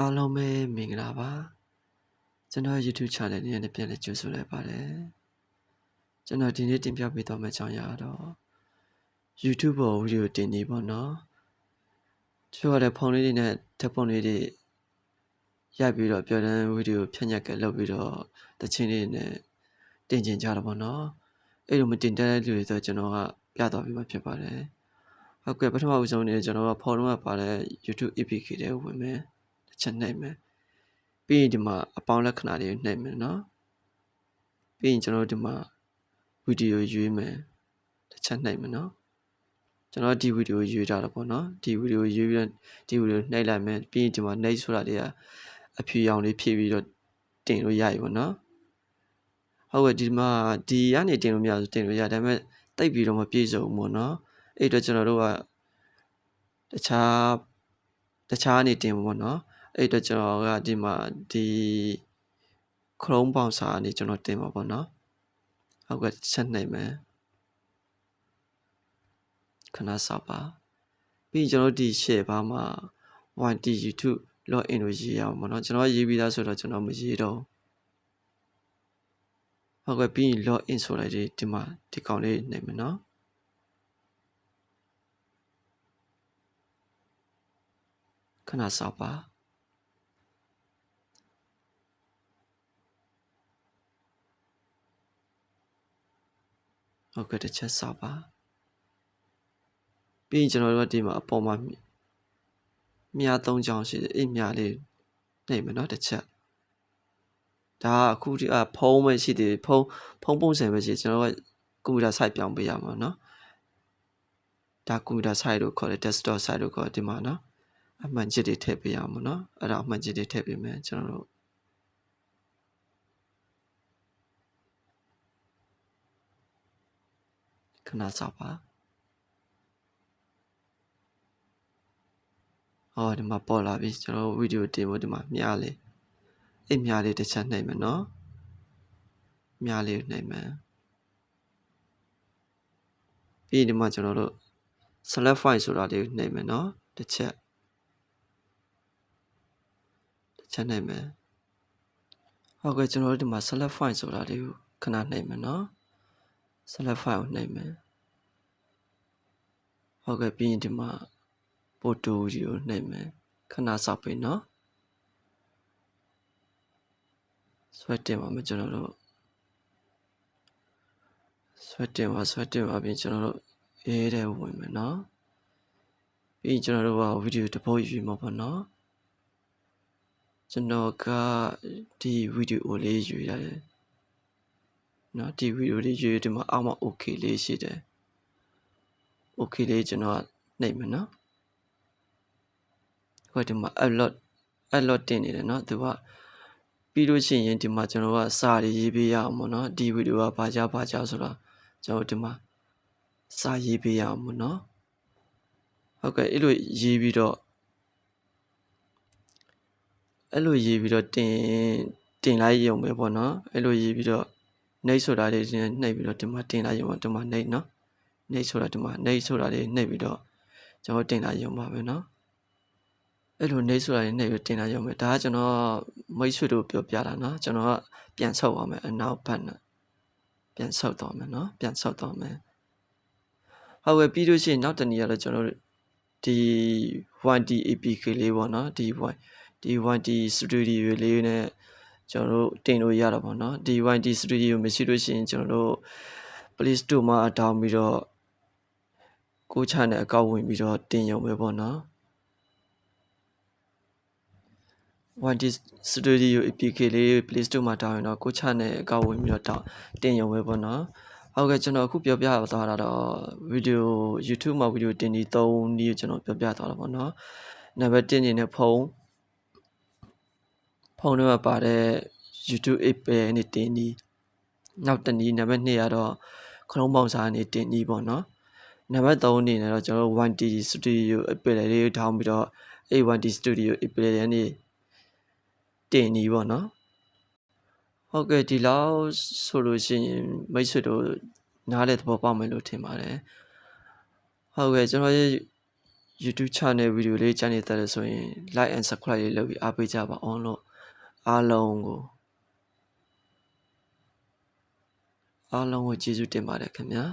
အားလုံးပဲမင်္ဂလာပါကျွန်တော် YouTube channel လေးနဲ့ပြန်လည်ကြိုဆိုလိုက်ပါတယ်ကျွန်တော်ဒီနေ့တင်ပြပေးသွားမယ့်အကြောင်းအရာတော့ YouTube ပေါ်ဗီဒီယိုတင်နေပေါ့နော်တချို့ကလည်းဖုန်းလေးတွေနဲ့ဓာတ်ပုံလေးတွေရိုက်ပြီးတော့ပြောတဲ့ဗီဒီယိုဖြန့်ညက်ကလုပ်ပြီးတော့တခြင်းလေးနဲ့တင်ကျင်ကြတာပေါ့နော်အဲ့လိုမတင်တဲ့လူတွေဆိုကျွန်တော်ကပြသွားပြီးမှဖြစ်ပါတယ်ဟုတ်ကဲ့ပထမဦးဆုံးနေကျွန်တော်ကဖုန်းလုံးကပါတဲ့ YouTube APK တွေဝင်မယ်တစ်ချက်နှိပ်မယ်ပြီးရင်ဒီမှာအပေါင်းလက္ခဏာတွေနှိပ်မယ်နော်ပြီးရင်ကျွန်တော်ဒီမှာဗီဒီယိုရွေးမယ်တစ်ချက်နှိပ်မယ်နော်ကျွန်တော်ဒီဗီဒီယိုရွေးထားတာပေါ့နော်ဒီဗီဒီယိုရွေးပြီးဒီဗီဒီယိုနှိပ်လိုက်မယ်ပြီးရင်ဒီမှာနှိပ်ဆိုတာတွေကအဖြူရောင်လေးဖြည့်ပြီးတော့တင်လို့ရပြီပေါ့နော်ဟုတ်ကဲ့ဒီမှာဒီကနေတင်လို့မရဘူးတင်လို့ရဒါပေမဲ့တိတ်ပြီးတော့မပြည့်စုံဘူးပေါ့နော်အဲ့တော့ကျွန်တော်တို့ကတခြားအနေတင်ပေါ့နော်အဲ့တော့ကျွန်တော်ကဒီမှာဒီ Chrome browser အနေကျွန်တော်တင်ပါပေါ့နော်ဟုတ်ကဲ့ဆက်နိုင်မယ်ခဏစောက်ပါပြီးကျွန်တော်ဒီ share ဘာမှာ 1D YouTube login လို့ရေးရအောင်ပေါ့နော်ကျွန်တော်ရေးပြီးသားဆိုတော့ကျွန်တော်မရေးတော့ဟုတ်ကဲ့ပြီးရင် login ဆိုလိုက်ဒီမှာဒီကောင်လေးနေမယ်နော်ခဏစောက်ပါဟုတ်ကဲ့တစ်ချက်စောက်ပါပြီးရင်ကျွန်တော်တို့ဒီမှာအပေါ်မှာမြား၃ချောင်းရှိတယ်အဲ့မြားလေးနေမယ်နော်တစ်ချက်ဒါအခုဒီဖုန်းပဲရှိသေးတယ်ဖုန်းပုံစံပဲရှိကျွန်တော်ကကွန်ပျူတာ site ပြောင်းပေးရမှာနော်ဒါကွန်ပျူတာ site လို့ခေါ်တယ် desktop site လို့ခေါ်တယ်ဒီမှာနော်အမှန်ချစ်တွေထည့်ပေးရမှာနော်အဲ့ဒါအမှန်ချစ်တွေထည့်ပေးမယ်ကျွန်တော်တို့ခဏစောက်ပါဟောဒီမှာပေါ်လာပြီကျွန်တော်ဗီဒီယိုတင်ဖို့ဒီမှာမြားလေးအဲ့မြားလေးတစ်ချက်နှိပ်မယ်နော်မြားလေးနှိပ်မယ်ပြီးဒီမှာကျွန်တော်တို့ select file ဆိုတာလေးနှိပ်မယ်နော်တစ်ချက်နှိပ်မယ်ဟုတ်ကဲ့ကျွန်တော်တို့ဒီမှာ select file ဆိုတာလေးကိုခဏနှိပ်မယ်နော် select file ကိုနှိပ်မယ်ဟုတ်ကဲ့ပြီးရင်ဒီမှာ photo ကြီးကိုနှိပ်မယ်ခဏစောက်ပေးနော်ဆွဲတင်ပါမယ်ကျွန်တော်တို့ဆွဲတင်ပါပြီးကျွန်တော်တို့အေးတဲ့ဝင်မယ်နော်ပြီးကျွန်တော်တို့ကဗီဒီယိုတစ်ပုတ်ယူမှာပေါ့နော်ကျွန်တော်ကဒီဗီဒီယိုလေးယူရတယ်နော်ဒီဗီဒီယိုလေးယူဒီမှာအောက်မှာ okay လေးရှိတယ် okay လေးကျွန်တော်နှိပ်မယ်နော်ဟိုဒီမှာ upload တင်နေတယ်နော်သူကပြီးလို့ရှိရင်ဒီမှာကျွန်တော်ကစာရေးပေးရအောင်ပေါ့နော်ဒီဗီဒီယိုကဘာကြောဆိုတာကျွန်တော်ဒီမှာစာရေးပေးရအောင်ပေါ့နော်ဟုတ်ကဲ့အဲ့လိုရေးပြီးတော့တင်လိုက်ရုံပဲပေါ့နော်အဲ့လိုရေးပြီးတော့နှိပ်ဆိုတာလေးနှိပ်ပြီးတော့ဒီမှာတင်လိုက်ရုံဒီမှာနှိပ်နော်နှိပ်ဆိုတာဒီမှာနှိပ်ဆိုတာလေးနှိပ်ပြီးတော့ကျွန်တော်တင်လိုက်ရုံပါပဲနော်အဲ့လိုနှိပ်ဆိုတာလေးနှိပ်ပြီးတင်လိုက်ရုံပဲဒါကကျွန်တော်မိတ်ဆွေတို့ပြောပြတာနော်ကျွန်တော်ကပြန်ဆုပ်အောင်မယ်အနောက်ဘက်နဲ့ပြန်ဆုပ်တော့မယ်နော်ပြန်ဆုပ်တော့မယ်ဟုတ်ကဲ့ပြီးလို့ရှိရင်နောက်တနည်းကတော့ကျွန်တော်ဒီ 1D APK လေးပေါ့နော်ဒီ 1D Studio လေးနဲ့ကျွန်တော်တို့တင်လို့ရတာပေါ့နော်ဒီ 1D Studio မရှိလို့ရှိရင်ကျွန်တော်တို့ Play Store မှာတောင်းပြီးတော့ကိုချနဲ့အကောင့်ဝင်ပြီးတော့တင်ရုံပဲပေါ့နော် 1D Studio APK လေး Play Store မှာတောင်းရင်တော့ကိုချနဲ့အကောင့်ဝင်ပြီးတော့တင်ရုံပဲပေါ့နော်ဟုတ်ကဲ့ကျွန်တော်အခုပြောပြသွားတာတော့ဗီဒီယို YouTube မှာဗီဒီယိုတင်ဒီ3နည်းကျွန်တော်ပြောပြသွားတာပေါ့နော်နံပါတ်1အနေနဲ့ဖုန်းထဲမှာပါတဲ့ YouTube app ပဲနေတင်ဒီနောက်တနည်းနံပါတ်2ကတော့ Chrome browser အနေတင်ဒီပေါ့နော်နံပါတ်3အနေနဲ့တော့ကျွန်တော် 1D Studio app လေးထောင်းပြီးတော့ A1D Studio app လေးနေတင်ဒီပေါ့နော်ဟုတ်ကဲ့ဒီလောက်ဆိုလို့ရှိရင်မိတ်ဆွေတို့နားတဲ့သဘောပေါက်မယ်လို့ထင်ပါတယ်ဟုတ်ကဲ့ကျွန်တော် YouTube channel ဗီဒီယိုလေးကြိုက်နေတဲ့ဆိုရင် like and subscribe လေးလုပ်ပြီးအားပေးကြပါအောင်လို့အားလုံးကိုကျေးဇူးတင်ပါတယ်ခင်ဗျာ